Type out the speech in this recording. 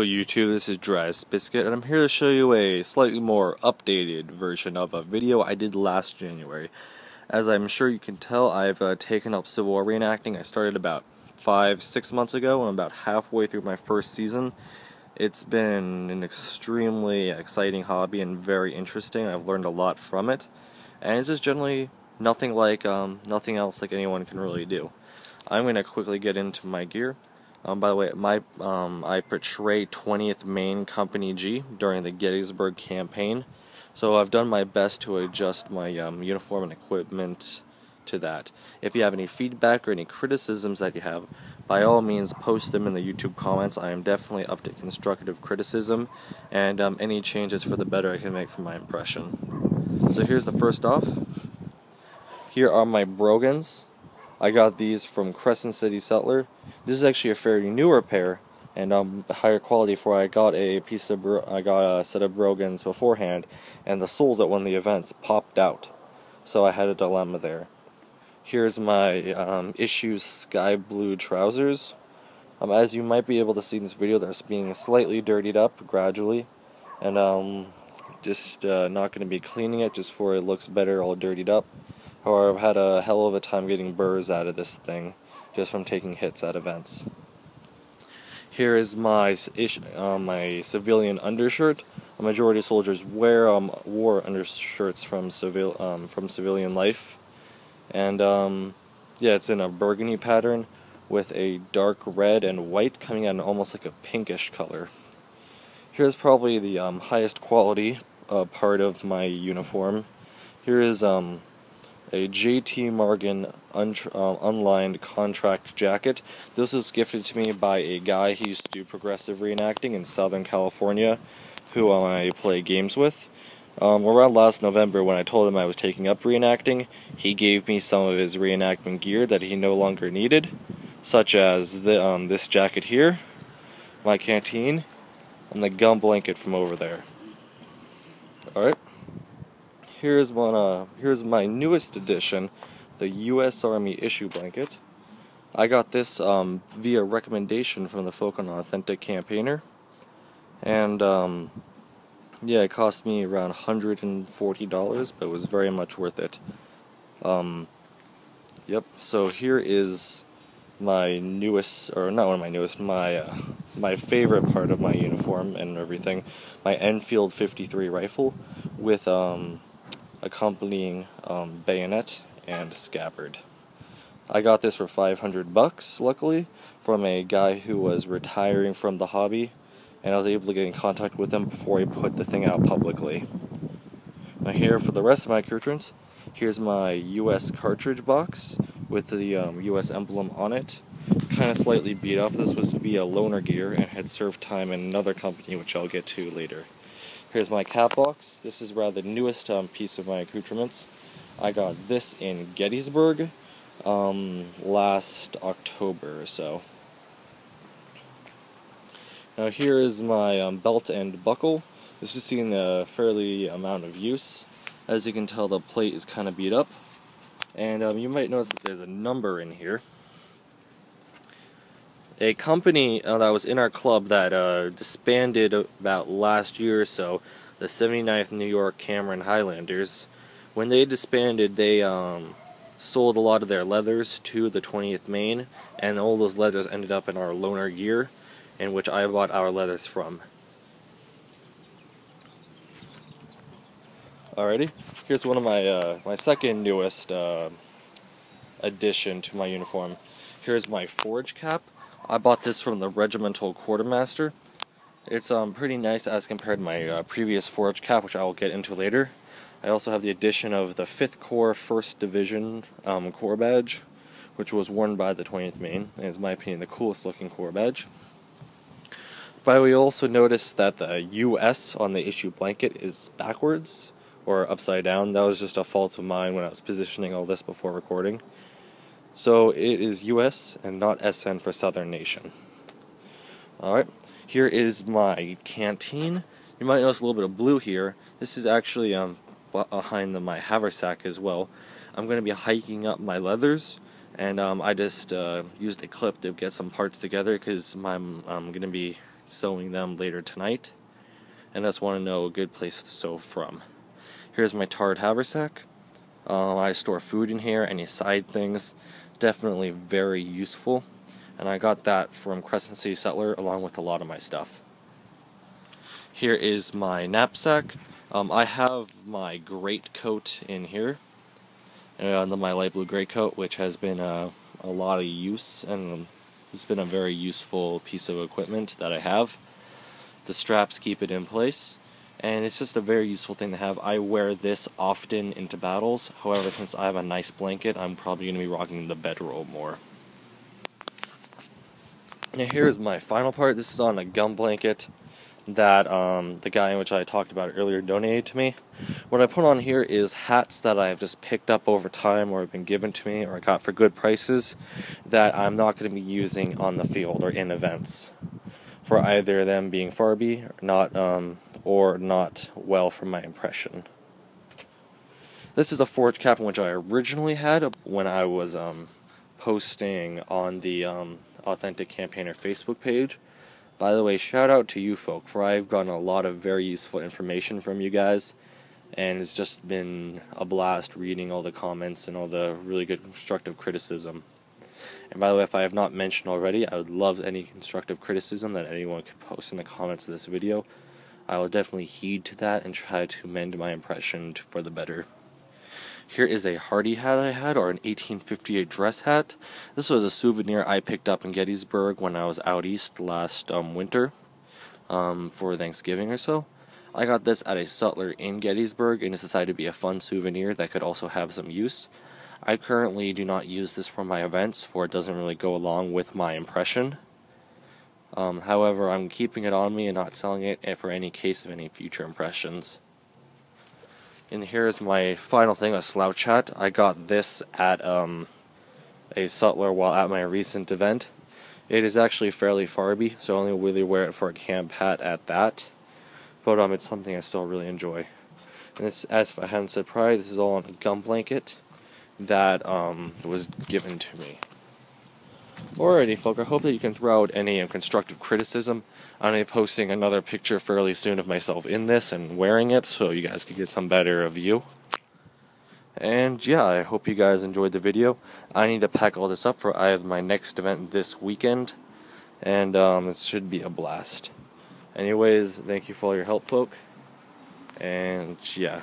Hello YouTube, this is Dry Biscuit, and I'm here to show you a slightly more updated version of a video I did last January. As I'm sure you can tell, I've taken up Civil War reenacting. I started about 5-6 months ago, and I'm about halfway through my first season. It's been an extremely exciting hobby and very interesting. I've learned a lot from it, and it's just generally nothing else like anyone can really do. I'm going to quickly get into my gear. By the way, I portray 20th Maine Company G during the Gettysburg campaign, so I've done my best to adjust my uniform and equipment to that. If you have any feedback or any criticisms that you have, by all means post them in the YouTube comments. I am definitely up to constructive criticism, and any changes for the better I can make for my impression. So here's the first off. Here are my Brogans. I got these from Crescent Sutler. This is actually a fairly newer pair and higher quality, for I got a set of Brogans beforehand, and the soles at one of the events popped out, so I had a dilemma there. Here's my Issues Sky Blue trousers. As you might be able to see in this video, they're being slightly dirtied up gradually, and just not going to be cleaning it just for it looks better all dirtied up. However, I've had a hell of a time getting burrs out of this thing just from taking hits at events. Here is my civilian undershirt. A majority of soldiers wore undershirts from civilian life, and yeah, it's in a burgundy pattern with a dark red and white coming out in almost like a pinkish color. Here's probably the highest quality part of my uniform. Here is a J.T. Morgan unlined contract jacket. This was gifted to me by a guy who used to do progressive reenacting in Southern California, who I play games with. Around last November, when I told him I was taking up reenacting, he gave me some of his reenactment gear that he no longer needed, such as this jacket here, my canteen, and the gum blanket from over there. Alright. Here's my newest addition, the U.S. Army issue blanket. I got this via recommendation from the folk on Authentic Campaigner, and yeah, it cost me around $140, but it was very much worth it. Yep. So here is my newest, or not one of my newest, my favorite part of my uniform and everything, my Enfield 53 rifle with accompanying bayonet and scabbard. I got this for $500, luckily, from a guy who was retiring from the hobby, and I was able to get in contact with him before he put the thing out publicly. Now here, for the rest of my accoutrements, here's my U.S. cartridge box with the U.S. emblem on it. Kind of slightly beat up. This was via loaner gear and had served time in another company, which I'll get to later. Here's my cap box. This is rather the newest piece of my accoutrements. I got this in Gettysburg last October or so. Now here is my belt and buckle. This is seeing a fairly amount of use. As you can tell, the plate is kind of beat up, and you might notice that there's a number in here. A company that was in our club that disbanded about last year or so, the 79th New York Cameron Highlanders, when they disbanded, they sold a lot of their leathers to the 20th Maine, and all those leathers ended up in our loaner gear, in which I bought our leathers from. Alrighty, here's one of my second newest addition to my uniform. Here's my Forage Cap. I bought this from the Regimental Quartermaster. It's pretty nice as compared to my previous Forage Cap, which I will get into later. I also have the addition of the 5th Corps 1st Division Corps badge, which was worn by the 20th Maine, and is, in my opinion, the coolest looking Corps badge. But we also noticed that the U.S. on the issue blanket is backwards, or upside down. That was just a fault of mine when I was positioning all this before recording. So it is U.S. and not SN for Southern Nation. Alright, here is my canteen. You might notice a little bit of blue here. This is actually behind my Haversack as well. I'm going to be hiking up my leathers, and I just used a clip to get some parts together because I'm going to be sewing them later tonight, and I just want to know a good place to sew from. Here's my tarred haversack. I store food in here, any side things. Definitely very useful, and I got that from Crescent Sutler along with a lot of my stuff. Here is my knapsack. I have my greatcoat in here, my light blue greatcoat, which has been a lot of use, and it's been a very useful piece of equipment that I have. The straps keep it in place, and it's just a very useful thing to have. I wear this often into battles. However, since I have a nice blanket, I'm probably going to be rocking the bedroll more. Now here's my final part. This is on a gum blanket that the guy in which I talked about earlier donated to me. What I put on here is hats that I've just picked up over time or have been given to me or I got for good prices that I'm not going to be using on the field or in events, for either them being farby or not well from my impression. This is the Forage Cap which I originally had when I was posting on the Authentic Campaigner Facebook page. By the way, shout out to you folk, for I've gotten a lot of very useful information from you guys, and it's just been a blast reading all the comments and all the really good constructive criticism. And by the way, if I have not mentioned already, I would love any constructive criticism that anyone could post in the comments of this video. I will definitely heed to that and try to mend my impression for the better. Here is a Hardee hat I had, or an 1858 dress hat. This was a souvenir I picked up in Gettysburg when I was out east last winter for Thanksgiving or so. I got this at a Sutler in Gettysburg, and it's decided to be a fun souvenir that could also have some use. I currently do not use this for my events, for it doesn't really go along with my impression. However, I'm keeping it on me and not selling it for any case of any future impressions. And here's my final thing, a slouch hat. I got this at a Sutler while at my recent event. It is actually fairly farby, so I only really wear it for a camp hat at that. But it's something I still really enjoy. And this, as if I hadn't said prior, this is all on a gum blanket that was given to me. Alrighty, folk, I hope that you can throw out any constructive criticism. I'm going to be posting another picture fairly soon of myself in this and wearing it, so you guys can get some better view. And yeah, I hope you guys enjoyed the video. I need to pack all this up for I have my next event this weekend, and it should be a blast. Anyways, thank you for all your help, folk, and yeah.